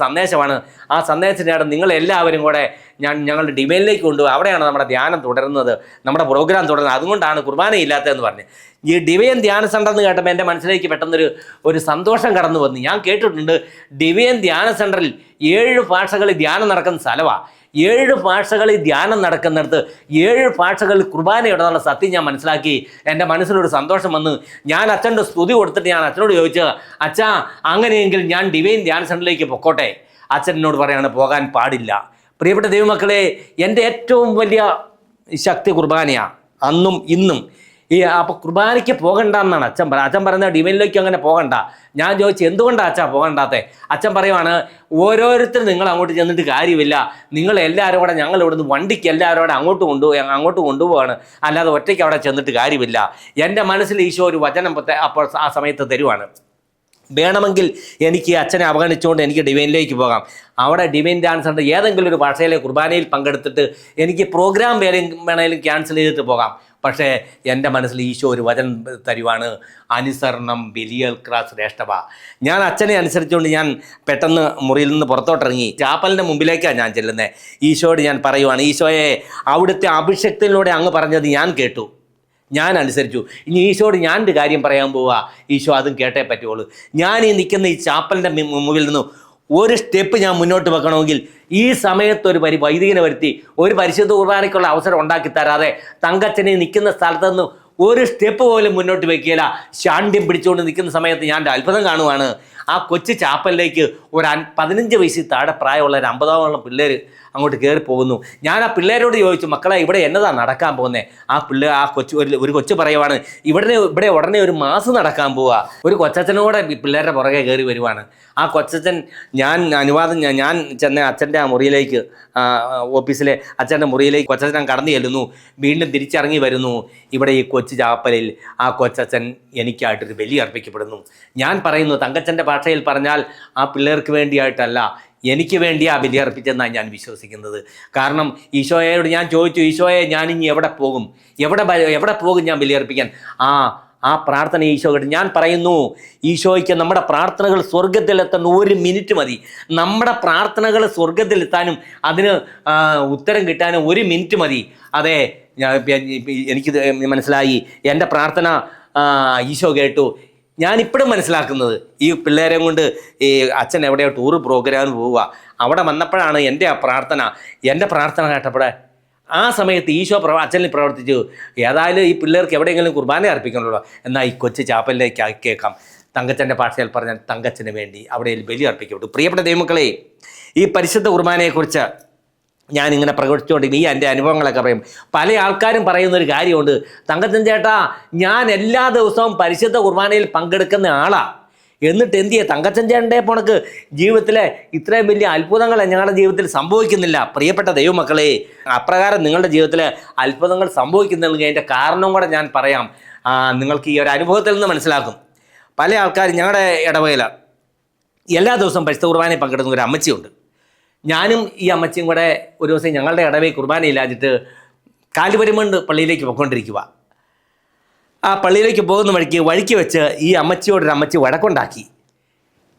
സന്ദേശമാണ്. ആ സന്ദേശത്തിനാണ് നിങ്ങളെല്ലാവരും കൂടെ ഞങ്ങളുടെ ഡിവൈനിലേക്ക് കൊണ്ടുപോകും. അവിടെയാണ് നമ്മുടെ ധ്യാനം തുടരുന്നത്, നമ്മുടെ പ്രോഗ്രാം തുടരുന്നത്. അതുകൊണ്ടാണ് കുർബാനയില്ലാത്തതെന്ന് പറഞ്ഞ്. ഈ ഡിവൈൻ ധ്യാന സെൻ്റർ എന്ന് കേട്ടപ്പോൾ എൻ്റെ മനസ്സിലേക്ക് പെട്ടെന്നൊരു സന്തോഷം കടന്നു വന്നു. ഞാൻ കേട്ടിട്ടുണ്ട് ഡിവൈൻ ധ്യാന സെൻ്ററിൽ 7 ഭാഷകളിൽ ധ്യാനം നടക്കുന്ന സ്ഥലമാണ്. 7 ഭാഷകളിൽ ധ്യാനം നടക്കുന്നിടത്ത് 7 ഭാഷകളിൽ കുർബാനയുണ്ടെന്നുള്ള സത്യം ഞാൻ മനസ്സിലാക്കി. എൻ്റെ മനസ്സിലൊരു സന്തോഷം വന്ന് ഞാൻ അച്ഛൻ്റെ സ്തുതി കൊടുത്തിട്ട് ഞാൻ അച്ഛനോട് ചോദിച്ചു, അച്ഛാ അങ്ങനെയെങ്കിൽ ഞാൻ ഡിവൈൻ ധ്യാന സെൻ്ററിലേക്ക് പൊക്കോട്ടെ? അച്ഛൻ എന്നോട് പറയാണ്, പോകാൻ പാടില്ല. പ്രിയപ്പെട്ട ദൈവമക്കളെ, എൻ്റെ ഏറ്റവും വലിയ ശക്തി കുർബാനയാണ്, അന്നും ഇന്നും. അപ്പോൾ കുർബാനയ്ക്ക് പോകണ്ട എന്നാണ് അച്ഛൻ പറയുന്നത്, ഡിവൈനിലേക്ക് അങ്ങനെ പോകണ്ട. ഞാൻ ചോദിച്ചു, എന്തുകൊണ്ടാണ് അച്ഛാ പോകണ്ടാത്തേ? അച്ഛൻ പറയുവാണ്, ഓരോരുത്തരും നിങ്ങൾ അങ്ങോട്ട് ചെന്നിട്ട് കാര്യമില്ല, നിങ്ങളെല്ലാവരും കൂടെ ഞങ്ങൾ ഇവിടുന്ന് വണ്ടിക്ക് എല്ലാവരും കൂടെ അങ്ങോട്ട് കൊണ്ടുപോവാണ്, അല്ലാതെ ഒറ്റയ്ക്ക് അവിടെ ചെന്നിട്ട് കാര്യമില്ല. എൻ്റെ മനസ്സിൽ ഈശോ ഒരു വചനം അപ്പോൾ ആ സമയത്ത് തരുവാണ്, വേണമെങ്കിൽ എനിക്ക് അച്ഛനെ അവഗണിച്ചുകൊണ്ട് എനിക്ക് ഡിവൈനിലേക്ക് പോകാം. അവിടെ ഡിവൈൻ ധ്യാന സെൻ്റർ ഏതെങ്കിലും ഒരു ഭാഷയിലെ കുർബാനയിൽ പങ്കെടുത്തിട്ട് എനിക്ക് പ്രോഗ്രാം വേണമെങ്കിലും ക്യാൻസൽ ചെയ്തിട്ട് പോകാം. പക്ഷേ എൻ്റെ മനസ്സിൽ ഈശോ ഒരു വചനം തരുവാണ്, അനുസരണം ബലിയേൽക്ക ശ്രേഷ്ഠവ. ഞാൻ അച്ഛനെ അനുസരിച്ചുകൊണ്ട് ഞാൻ പെട്ടെന്ന് മുറിയിൽ നിന്ന് പുറത്തോട്ടിറങ്ങി ചാപ്പലിൻ്റെ മുമ്പിലേക്കാണ് ഞാൻ ചെല്ലുന്നത്. ഈശോയോട് ഞാൻ പറയുവാണ്, ഈശോയെ അവിടുത്തെ അഭിഷേകത്തിലൂടെ അങ്ങ് പറഞ്ഞത് ഞാൻ കേട്ടു, ഞാൻ അനുസരിച്ചു. ഇനി ഈശോയോട് ഞാനൊരു കാര്യം പറയാൻ പോവുക, ഈശോ അതും കേട്ടേ പറ്റുള്ളൂ. ഞാൻ ഈ നിൽക്കുന്ന ഈ ചാപ്പലിൻ്റെ മുമ്പിൽ നിന്ന് ഒരു സ്റ്റെപ്പ് ഞാൻ മുന്നോട്ട് വെക്കണമെങ്കിൽ ഈ സമയത്ത് ഒരു വൈദികനെ വരുത്തി ഒരു പരിശുദ്ധ കുർബാനയ്ക്കുള്ള അവസരം ഉണ്ടാക്കി തരാതെ തങ്കച്ചനെ നിൽക്കുന്ന സ്ഥലത്ത് നിന്ന് ഒരു സ്റ്റെപ്പ് പോലും മുന്നോട്ട് വെക്കുകയില്ല. ശാഠ്യം പിടിച്ചുകൊണ്ട് നിൽക്കുന്ന സമയത്ത് ഞാൻ ഒരു അത്ഭുതം കാണുവാണ്. ആ കൊച്ചു ചാപ്പലിലേക്ക് ഒരു 15 വയസ്സിൽ താഴെ പ്രായമുള്ള ഒരു 50ഓളം പിള്ളേർ അങ്ങോട്ട് കയറി പോകുന്നു. ഞാൻ ആ പിള്ളേരോട് ചോദിച്ചു, മക്കളെ ഇവിടെ എന്നതാ നടക്കാൻ പോകുന്നത്? ആ കൊച്ചു പറയുവാണ്, ഇവിടെ ഉടനെ ഒരു മാസം നടക്കാൻ പോവുക. ഒരു കൊച്ചച്ഛനോടെ പിള്ളേരുടെ പുറകെ കയറി വരുവാണ്. ആ കൊച്ചച്ഛൻ ഞാൻ ചെന്ന അച്ഛൻ്റെ ആ മുറിയിലേക്ക്, ഓഫീസിലെ അച്ഛൻ്റെ മുറിയിലേക്ക് കൊച്ചച്ഛൻ കടന്നു ചെല്ലുന്നു. വീണ്ടും തിരിച്ചിറങ്ങി വരുന്നു. ഇവിടെ ഈ കൊച്ചു ചാപ്പലിൽ ആ കൊച്ചച്ഛൻ എനിക്കായിട്ടൊരു ബലി അർപ്പിക്കപ്പെടുന്നു. ഞാൻ പറയുന്നു, തങ്കച്ചൻ്റെ ഭാഷയിൽ പറഞ്ഞാൽ ആ പിള്ളേർക്ക് വേണ്ടിയായിട്ടല്ല, എനിക്ക് വേണ്ടി ആ ബലി അർപ്പിച്ചെന്നാണ് ഞാൻ വിശ്വസിക്കുന്നത്. കാരണം ഈശോയോട് ഞാൻ ചോദിച്ചു, ഈശോയെ ഞാനിനി എവിടെ പോകും ഞാൻ ബലി അർപ്പിക്കാൻ? ആ പ്രാർത്ഥന ഈശോ കേട്ടു. ഞാൻ പറയുന്നു, ഈശോയ്ക്ക് നമ്മുടെ പ്രാർത്ഥനകൾ സ്വർഗത്തിലെത്താൻ 1 മിനിറ്റ് മതി. നമ്മുടെ പ്രാർത്ഥനകൾ സ്വർഗത്തിലെത്താനും അതിന് ഉത്തരം കിട്ടാനും 1 മിനിറ്റ് മതി. അതെ, എനിക്കിത് മനസ്സിലായി. എൻ്റെ പ്രാർത്ഥന ഈശോ കേട്ടു. ഞാനിപ്പോഴും മനസ്സിലാക്കുന്നത്, ഈ പിള്ളേരെ കൊണ്ട് ഈ അച്ഛൻ എവിടെയോ ടൂർ പ്രോഗ്രാമിന് പോവുക. അവിടെ വന്നപ്പോഴാണ് എൻ്റെ പ്രാർത്ഥന കേട്ടപ്പോഴേ ആ സമയത്ത് ഈശോ അച്ഛനിൽ പ്രവർത്തിച്ചു. ഏതായാലും ഈ പിള്ളേർക്ക് എവിടെയെങ്കിലും കുർബാന അർപ്പിക്കണമല്ലോ, എന്നാൽ ഈ കൊച്ചു ചാപ്പലിലേക്ക് കേൾക്കാം. തങ്കച്ചൻ്റെ ഭാഷയിൽ പറഞ്ഞാൽ തങ്കച്ചന് വേണ്ടി അവിടെ ബലി അർപ്പിക്കപ്പെട്ടു. പ്രിയപ്പെട്ട ദൈവമക്കളെ, ഈ പരിശുദ്ധ കുർബാനയെക്കുറിച്ച് ഞാനിങ്ങനെ പ്രകടിച്ചുകൊണ്ട് ഈ എൻ്റെ അനുഭവങ്ങളൊക്കെ പറയും. പല ആൾക്കാരും പറയുന്നൊരു കാര്യമുണ്ട്, തങ്കച്ചൻ ചേട്ടാ ഞാൻ എല്ലാ ദിവസവും പരിശുദ്ധ കുർബാനയിൽ പങ്കെടുക്കുന്ന ആളാണ്, എന്നിട്ട് എന്ത് ചെയ്യുക? തങ്കച്ചൻ ചേട്ടൻ്റെ പോണക്ക് ജീവിതത്തിലെ ഇത്രയും വലിയ അത്ഭുതങ്ങൾ ഞങ്ങളുടെ ജീവിതത്തിൽ സംഭവിക്കുന്നില്ല. പ്രിയപ്പെട്ട ദൈവമക്കളെ, അപ്രകാരം നിങ്ങളുടെ ജീവിതത്തിൽ അത്ഭുതങ്ങൾ സംഭവിക്കുന്നുണ്ടെങ്കിൽ അതിൻ്റെ കാരണം കൂടെ ഞാൻ പറയാം. നിങ്ങൾക്ക് ഈ ഒരു അനുഭവത്തിൽ നിന്ന് മനസ്സിലാക്കും. പല ആൾക്കാർ ഞങ്ങളുടെ ഇടവകയിൽ എല്ലാ ദിവസവും പരിശുദ്ധ കുർബാനയിൽ പങ്കെടുക്കുന്ന ഒരു അമ്മച്ചിയുണ്ട്. ഞാനും ഈ അമ്മച്ചിയും കൂടെ ഒരു ദിവസം ഞങ്ങളുടെ ഇടവയിൽ കുർബാനയില്ലാതിട്ട് കാലുപരിമണ്ട് പള്ളിയിലേക്ക് പോയിക്കൊണ്ടിരിക്കുക. ആ പള്ളിയിലേക്ക് പോകുന്ന വഴിക്ക് വെച്ച് ഈ അമ്മച്ചിയോടൊരു അമ്മച്ചി വഴക്കുണ്ടാക്കി.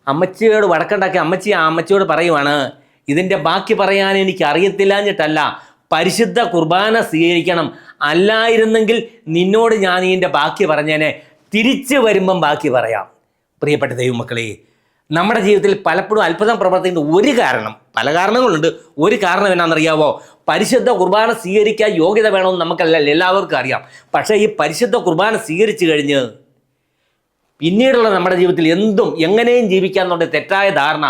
അമ്മച്ചി ആ അമ്മച്ചിയോട് പറയുവാണ്, ഇതിൻ്റെ ബാക്കി പറയാൻ എനിക്ക് അറിയത്തില്ലാഞ്ഞിട്ടല്ല, പരിശുദ്ധ കുർബാന സ്വീകരിക്കണം, അല്ലായിരുന്നെങ്കിൽ നിന്നോട് ഞാൻ ഇതിൻ്റെ ബാക്കി പറഞ്ഞേനെ, തിരിച്ചു വരുമ്പം ബാക്കി പറയാം. പ്രിയപ്പെട്ട ദൈവമക്കളെ, നമ്മുടെ ജീവിതത്തിൽ പലപ്പോഴും അത്ഭുതം പ്രവർത്തിക്കുന്ന ഒരു കാരണം, പല കാരണങ്ങളുണ്ട്, ഒരു കാരണം എന്നാണെന്നറിയാവോ? പരിശുദ്ധ കുർബാന സ്വീകരിക്കാൻ യോഗ്യത വേണമെന്ന് നമുക്കല്ല എല്ലാവർക്കും അറിയാം. പക്ഷേ ഈ പരിശുദ്ധ കുർബാന സ്വീകരിച്ചു കഴിഞ്ഞ് പിന്നീടുള്ള നമ്മുടെ ജീവിതത്തിൽ എന്തും എങ്ങനെയും ജീവിക്കാമെന്നുള്ള തെറ്റായ ധാരണ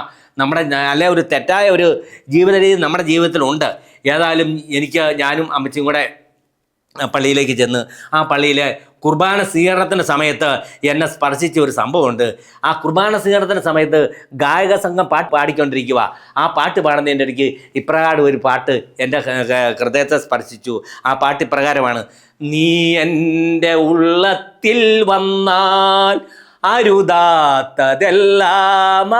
ഒരു തെറ്റായ ഒരു ജീവിത രീതി നമ്മുടെ ജീവിതത്തിലുണ്ട്. ഏതായാലും ഞാനും അമ്മച്ചിയും കൂടെ പള്ളിയിലേക്ക് ചെന്ന് ആ പള്ളിയിലെ കുർബാന സ്വീകരണത്തിൻ്റെ സമയത്ത് എന്നെ സ്പർശിച്ച ഒരു സംഭവമുണ്ട്. ആ കുർബാന സ്വീകരണത്തിൻ്റെ സമയത്ത് ഗായക സംഘം പാട്ട് പാടിക്കൊണ്ടിരിക്കുക. ആ പാട്ട് പാടുന്നതിൻ്റെ ഇടയ്ക്ക് ഇപ്രകാരം ഒരു പാട്ട് എൻ്റെ ഹൃദയത്തെ സ്പർശിച്ചു. ആ പാട്ട് ഇപ്രകാരമാണ്, നീ എൻ്റെ ഉള്ളത്തിൽ വന്നാൽ അരുതാത്തതെല്ലാം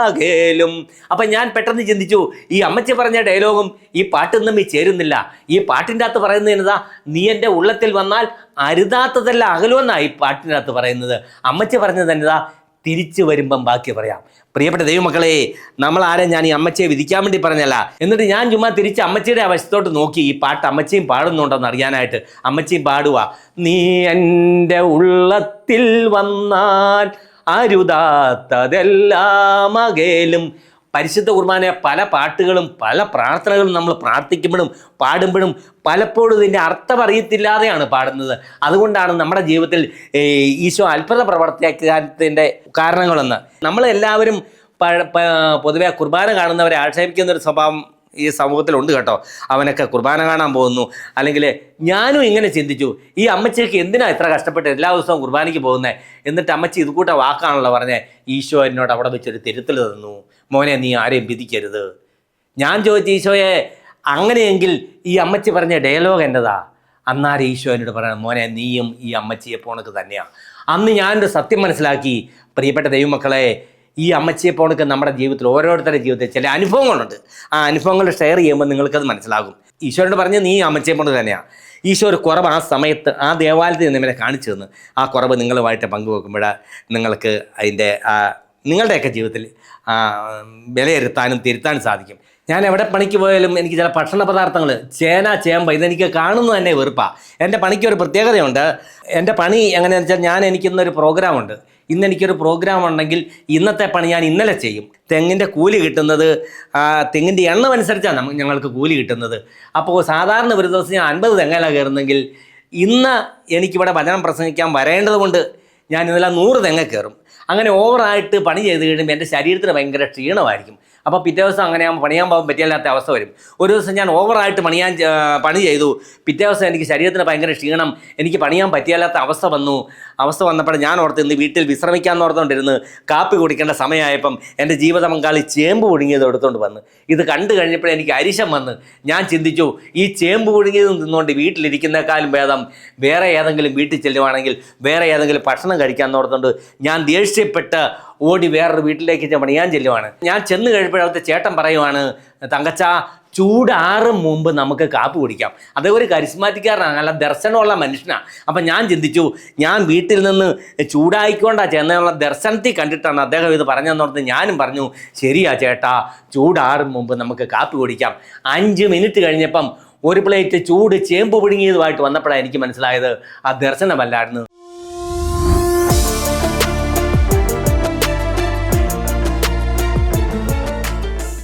അകലും. അപ്പം ഞാൻ പെട്ടെന്ന് ചിന്തിച്ചു, ഈ അമ്മച്ചി പറഞ്ഞ ഡയലോഗും ഈ പാട്ടും തമ്മിൽ ചേരുന്നില്ല. ഈ പാട്ടിൻ്റെ അകത്ത് പറയുന്നത് എന്നതാ, നീ എൻ്റെ ഉള്ളത്തിൽ വന്നാൽ അരുതാത്തതെല്ലാം അകലുമെന്നാണ് ഈ പാട്ടിൻ്റെ അകത്ത് പറയുന്നത്. അമ്മച്ചി പറഞ്ഞത് എന്നതാ, തിരിച്ചു വരുമ്പം ബാക്കി പറയാം. പ്രിയപ്പെട്ട ദൈവമക്കളെ, ഞാൻ ഈ അമ്മച്ചിയെ വിധിക്കാൻ വേണ്ടി പറഞ്ഞല്ല. എന്നിട്ട് ഞാൻ ചുമ്മാ തിരിച്ച് അമ്മച്ചിയുടെ വശത്തോട്ട് നോക്കി ഈ പാട്ട് അമ്മച്ചിയും പാടുന്നുണ്ടോന്ന് അറിയാനായിട്ട്. അമ്മച്ചിയും പാടുക, നീ എൻ്റെ ഉള്ളത്തിൽ വന്നാൽ അരുതാത്തതെല്ലാം അകലും. പരിശുദ്ധ കുർബാന പല പാട്ടുകളും പല പ്രാർത്ഥനകളും നമ്മൾ പ്രാർത്ഥിക്കുമ്പോഴും പാടുമ്പോഴും പലപ്പോഴും ഇതിൻ്റെ അർത്ഥം അറിയത്തില്ലാതെയാണ് പാടുന്നത്. അതുകൊണ്ടാണ് നമ്മുടെ ജീവിതത്തിൽ ഈശോ അത്ഭുത പ്രവർത്തിയാക്കിയതിൻ്റെ കാരണങ്ങളെന്ന്. നമ്മളെല്ലാവരും പൊതുവെ കുർബാന കാണുന്നവരെ ആക്ഷേപിക്കുന്നൊരു സ്വഭാവം ഈ സമൂഹത്തിലുണ്ട് കേട്ടോ. അവനൊക്കെ കുർബാന കാണാൻ പോകുന്നു. അല്ലെങ്കിൽ ഞാനും ഇങ്ങനെ ചിന്തിച്ചു, ഈ അമ്മച്ചിക്ക് എന്തിനാ ഇത്ര കഷ്ടപ്പെട്ട് എല്ലാ ദിവസവും കുർബാനയ്ക്ക് പോകുന്നത്? എന്നിട്ട് അമ്മച്ചി ഇത് കൂട്ട വാക്കാണല്ലോ പറഞ്ഞേ, ഈശോ എന്നോട് അവിടെ വെച്ചൊരു തിരുത്തൽ തന്നു, മോനെ നീ ആരെയും വിധിക്കരുത്. ഞാൻ ചോദിച്ചു, ഈശോയെ അങ്ങനെയെങ്കിൽ ഈ അമ്മച്ചി പറഞ്ഞ ഡയലോഗ് എൻ്റെതാ. അന്നാരം ഈശോ എന്നോട് പറയണം, മോനെ നീയും ഈ അമ്മച്ചിയെ പോണക്ക് തന്നെയാണ്. അന്ന് ഞാനൊരു സത്യം മനസ്സിലാക്കി. പ്രിയപ്പെട്ട ദൈവമക്കളെ, ഈ അമ്മച്ചിയെ പോണക്ക് നമ്മുടെ ജീവിതത്തിൽ ഓരോരുത്തരുടെ ജീവിതത്തിൽ ചില അനുഭവങ്ങളുണ്ട്. ആ അനുഭവങ്ങൾ ഷെയർ ചെയ്യുമ്പോൾ നിങ്ങൾക്കത് മനസ്സിലാകും. ഈശോയോട് പറഞ്ഞ് നീ അമ്മച്ചിയെ പോണക്ക് തന്നെയാണ്. ഈശോ ഒരു കുറവ് ആ സമയത്ത് ആ ദേവാലയത്തിൽ നിന്ന് ഇവരെ കാണിച്ചു തന്നു. ആ കുറവ് നിങ്ങളുമായിട്ട് പങ്കുവെക്കുമ്പോൾ നിങ്ങൾക്ക് അതിൻ്റെ നിങ്ങളുടെയൊക്കെ ജീവിതത്തിൽ വിലയിരുത്താനും തിരുത്താനും സാധിക്കും. ഞാൻ എവിടെ പണിക്ക് പോയാലും എനിക്ക് ചില ഭക്ഷണ പദാർത്ഥങ്ങൾ, ചേന ചേമ്പ്, ഇതെനിക്ക് കാണുന്നത് തന്നെ വെറുപ്പാണ്. എൻ്റെ പണിക്ക് ഒരു പ്രത്യേകതയുണ്ട്. എൻ്റെ പണി എങ്ങനെയാണെന്ന് വെച്ചാൽ, എനിക്കിന്നൊരു പ്രോഗ്രാമുണ്ട്. ഇന്ന് എനിക്കൊരു പ്രോഗ്രാം ഉണ്ടെങ്കിൽ ഇന്നത്തെ പണി ഞാൻ ഇന്നലെ ചെയ്യും. തെങ്ങിൻ്റെ കൂലി കിട്ടുന്നത് തെങ്ങിൻ്റെ എണ്ണം അനുസരിച്ചാണ് ഞങ്ങൾക്ക് കൂലി കിട്ടുന്നത്. അപ്പോൾ സാധാരണ ഒരു ദിവസം ഞാൻ 50 തെങ്ങയിലാണ് കയറുന്നെങ്കിൽ ഇന്ന് എനിക്കിവിടെ വചനം പ്രസംഗിക്കാൻ വരേണ്ടത് കൊണ്ട് ഞാൻ ഇന്നലെ 100 തെങ്ങ കയറും. അങ്ങനെ ഓവറായിട്ട് പണി ചെയ്ത് കഴിയുമ്പോൾ എൻ്റെ ശരീരത്തിന് ഭയങ്കര ക്ഷീണമായിരിക്കും. അപ്പോൾ പിറ്റേ ദിവസം അങ്ങനെ പണിയാൻ പോകാൻ പറ്റില്ലാത്ത അവസ്ഥ വരും. ഒരു ദിവസം ഞാൻ ഓവറായിട്ട് പണി ചെയ്തു, പിറ്റേ ദിവസം എനിക്ക് ശരീരത്തിന് ഭയങ്കര ക്ഷീണം, എനിക്ക് പണിയാൻ പറ്റില്ലാത്ത അവസ്ഥ വന്നപ്പോൾ ഞാൻ ഓർത്ത് ഇന്ന് വീട്ടിൽ വിശ്രമിക്കാമെന്ന് ഓർത്തുകൊണ്ടിരുന്ന് കാപ്പി കുടിക്കേണ്ട സമയമായപ്പം എൻ്റെ ജീവിത പങ്കാളി ചേമ്പ് പുഴുങ്ങിയത് എടുത്തുകൊണ്ട് വന്ന്. ഇത് കണ്ടു കഴിഞ്ഞപ്പോൾ എനിക്ക് അരിശം വന്ന് ഞാൻ ചിന്തിച്ചു, ഈ ചേമ്പ് പുഴുങ്ങിയത് നിന്നുകൊണ്ട് വീട്ടിലിരിക്കുന്നേക്കാളും ഭേദം വേറെ ഏതെങ്കിലും വീട്ടിൽ ചെല്ലുവാണെങ്കിൽ വേറെ ഏതെങ്കിലും ഭക്ഷണം കഴിക്കാമെന്ന് ഓർത്തുകൊണ്ട് ഞാൻ ദേഷ്യപ്പെട്ട് ഓടി വേറൊരു വീട്ടിലേക്ക് പണിയാൻ ചെല്ലുവാണ്. ഞാൻ ചെന്ന് കഴിയുമ്പോഴത്തെ ചേട്ടൻ പറയുവാണ്, തങ്കച്ച ചൂടാറും മുമ്പ് നമുക്ക് കാപ്പി കുടിക്കാം. അതേ ഒരു കരിസ്മാറ്റിക്കാരനാണ്, നല്ല ദർശനമുള്ള മനുഷ്യനാണ്. അപ്പം ഞാൻ ചിന്തിച്ചു, ഞാൻ വീട്ടിൽ നിന്ന് ചൂടായിക്കൊണ്ടാണ് ചെന്നുള്ള ദർശനത്തിൽ കണ്ടിട്ടാണ് അദ്ദേഹം ഇത് പറഞ്ഞതെന്നോർത്ത് ഞാനും പറഞ്ഞു, ശരിയാ ചേട്ടാ, ചൂടാറും മുമ്പ് നമുക്ക് കാപ്പി കുടിക്കാം. 5 മിനിറ്റ് കഴിഞ്ഞപ്പം ഒരു പ്ലേറ്റ് ചൂട് ചേമ്പ് പുഴുങ്ങിയതുമായിട്ട് വന്നപ്പോഴാണ് എനിക്ക് മനസ്സിലായത് ആ ദർശനമല്ലായിരുന്നു.